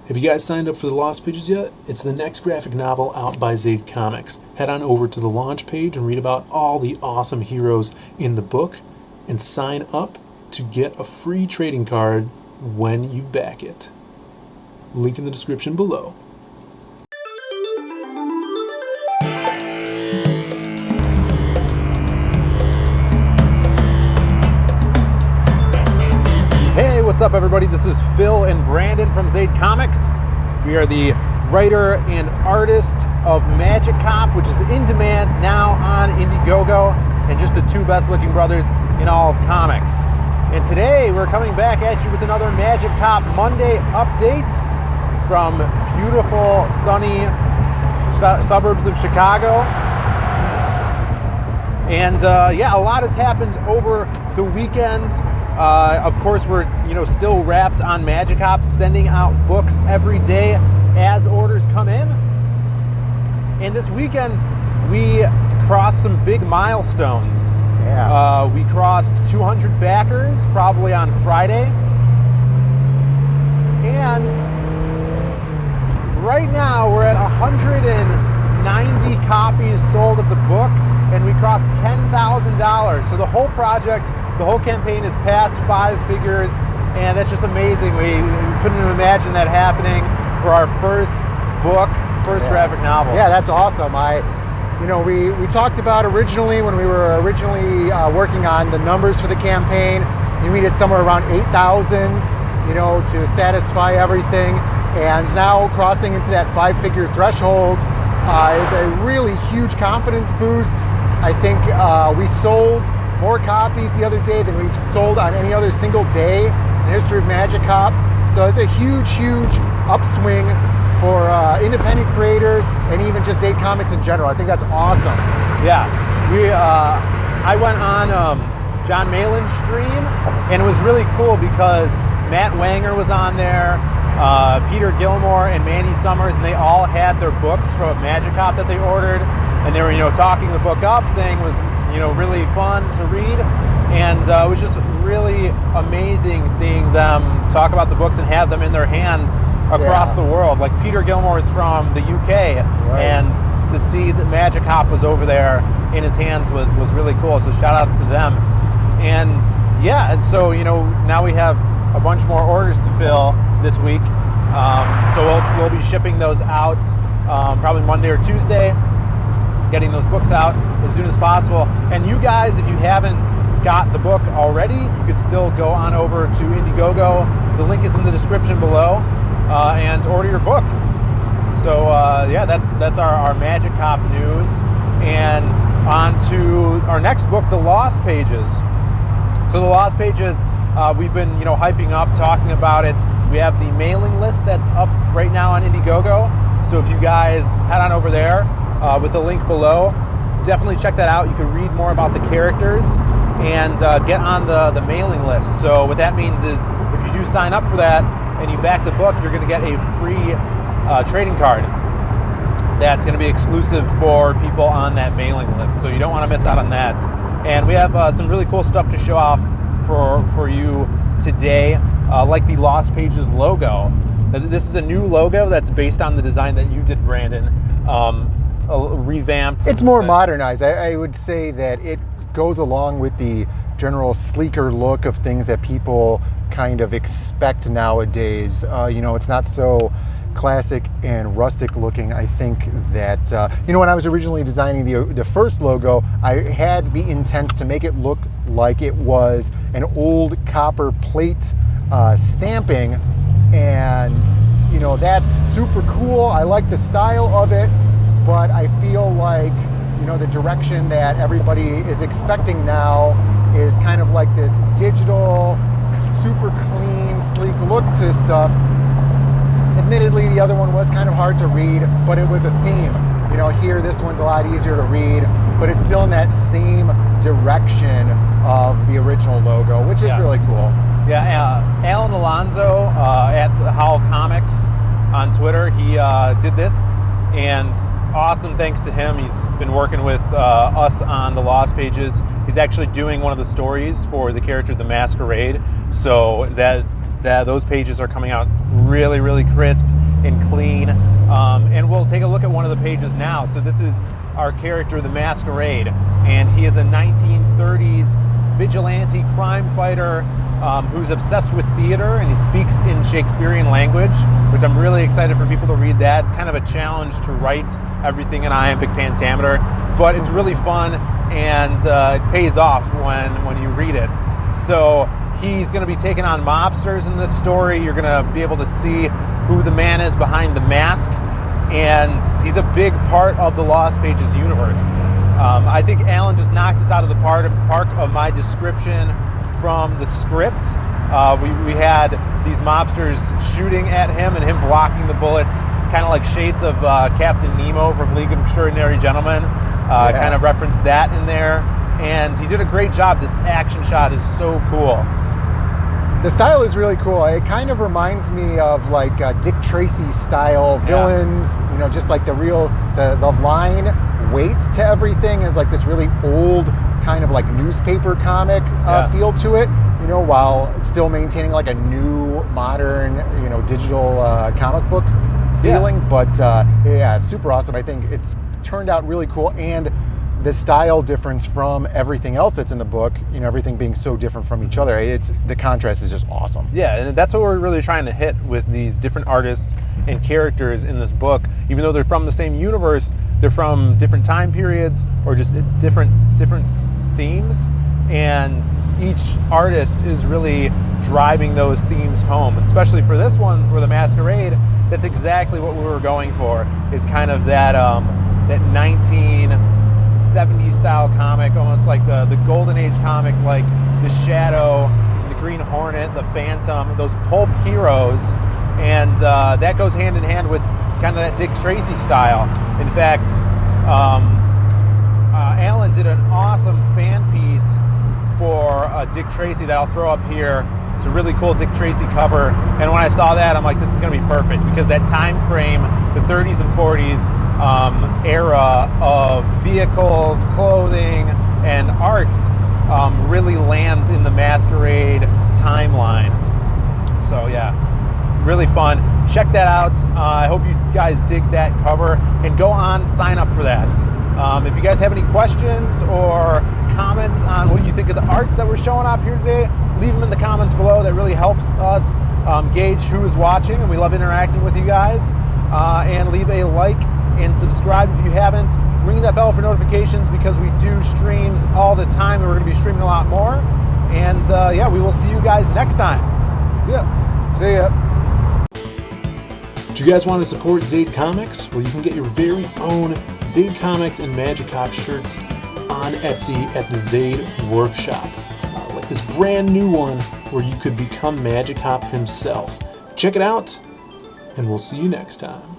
Have you guys signed up for the Lost Pages yet? It's the next graphic novel out by Zade Comics. Head on over to the launch page and read about all the awesome heroes in the book and sign up to get a free trading card when you back it. Link in the description below. Hey, what's up everybody? This is Phil and Brandon from Zade Comics. We are the writer and artist of Magic Cop, which is in demand now on Indiegogo, and just the two best looking brothers in all of comics. And today we're coming back at you with another Magic Cop Monday update from beautiful, sunny suburbs of Chicago. And yeah, a lot has happened over the weekend. Of course, we're still wrapped on Magic Cop, sending out books every day as orders come in. And this weekend, we crossed some big milestones. Yeah. We crossed 200 backers, probably on Friday. And right now, we're at 190 copies sold of the book, and we crossed $10,000. So the whole project, the whole campaign is past 5 figures, and that's just amazing. We couldn't imagine that happening for our first book, graphic novel. Yeah, that's awesome. We talked about originally when we were working on the numbers for the campaign. We needed somewhere around 8,000, to satisfy everything, and now crossing into that 5-figure threshold is a really huge confidence boost. I think we sold more copies the other day than we've sold on any other single day in the history of Magic Cop. So it's a huge, huge upswing for independent creators and even just Zade Comics in general. I think that's awesome. Yeah, I went on John Malin's stream, and it was really cool because Matt Wanger was on there, Peter Gilmore and Mandy Summers, and they all had their books from Magic Cop that they ordered, and they were talking the book up, saying it was really fun to read, and it was just really amazing seeing them talk about the books and have them in their hands across the world. Like Peter Gilmore is from the UK, right, and to see that Magic Cop was over there in his hands was really cool. So shout outs to them. And yeah, and so now we have a bunch more orders to fill this week. So we'll be shipping those out probably Monday or Tuesday, getting those books out as soon as possible. And you guys, if you haven't got the book already, you could still go on over to Indiegogo. The link is in the description below, and order your book. So yeah, that's our Magic Cop news. And on to our next book, The Lost Pages. So The Lost Pages, we've been hyping up, talking about it. We have the mailing list that's up right now on Indiegogo. So if you guys head on over there with the link below, definitely check that out. You can read more about the characters and get on the mailing list. So what that means is if you do sign up for that and you back the book, you're going to get a free trading card that's going to be exclusive for people on that mailing list. So you don't want to miss out on that. And we have some really cool stuff to show off for you today, like the Lost Pages logo. This is a new logo that's based on the design that you did, Brandon. Revamped. It's more modernized. I would say that it goes along with the general sleeker look of things that people kind of expect nowadays. It's not so classic and rustic looking. I think that when I was originally designing the first logo, I had the intent to make it look like it was an old copper plate stamping, and that's super cool. I like the style of it, but I feel like the direction that everybody is expecting now is kind of like this digital, super clean, sleek look to stuff. Admittedly, the other one was kind of hard to read, but it was a theme. Here, this one's a lot easier to read, but it's still in that same direction of the original logo, which is really cool. Yeah, Alan Alonso at Howl Comics on Twitter, he did this, and awesome thanks to him. He's been working with us on the Lost Pages. He's actually doing one of the stories for the character the Masquerade, so that those pages are coming out really, really crisp and clean. And we'll take a look at one of the pages now. So this is our character, the Masquerade, and he is a 1930s vigilante crime fighter who's obsessed with theater, and he speaks in Shakespearean language, which I'm really excited for people to read that. It's kind of a challenge to write everything in iambic pentameter, but it's really fun, and it pays off when you read it. So he's going to be taking on mobsters in this story. You're going to be able to see who the man is behind the mask, and he's a big part of the Lost Pages universe. I think Alan just knocked this out of the park of my description from the script. We had these mobsters shooting at him and him blocking the bullets, kind of like shades of Captain Nemo from League of Extraordinary Gentlemen. Kind of referenced that in there. And he did a great job. This action shot is so cool. The style is really cool. It kind of reminds me of like Dick Tracy style villains, you know, just like the line weight to everything is like this really old kind of like newspaper comic feel to it, you know, while still maintaining like a new modern, you know, digital comic book feeling. But yeah, it's super awesome. I think it's turned out really cool, and the style difference from everything else that's in the book, you know, everything being so different from each other, the contrast is just awesome. Yeah, and that's what we're really trying to hit with these different artists and characters in this book. Even though they're from the same universe, they're from different time periods or just different themes, and each artist is really driving those themes home. And especially for this one, for the Masquerade, that's exactly what we were going for, is kind of that 1970s style comic, almost like the Golden Age comic, like the Shadow, the Green Hornet, the Phantom, those pulp heroes. And that goes hand in hand with kind of that Dick Tracy style. In fact, Alan did an awesome fan piece for Dick Tracy that I'll throw up here. It's a really cool Dick Tracy cover, and when I saw that, I'm like, this is going to be perfect, because that time frame, the 30s and 40s era of vehicles, clothing, and art really lands in the Masquerade timeline. So yeah, really fun. Check that out. I hope you guys dig that cover, and go on, sign up for that. If you guys have any questions or comments on what you think of the art that we're showing off here today, leave them in the comments below. That really helps us gauge who is watching, and we love interacting with you guys. And leave a like and subscribe if you haven't. Ring that bell for notifications, because we do streams all the time, and we're going to be streaming a lot more. And yeah, we will see you guys next time. See ya. See ya. Do you guys want to support Zade Comics? Well, you can get your very own Zade Comics and Magic Hop shirts on Etsy at the Zade Workshop. Like this brand new one where you could become Magic Hop himself. Check it out, and we'll see you next time.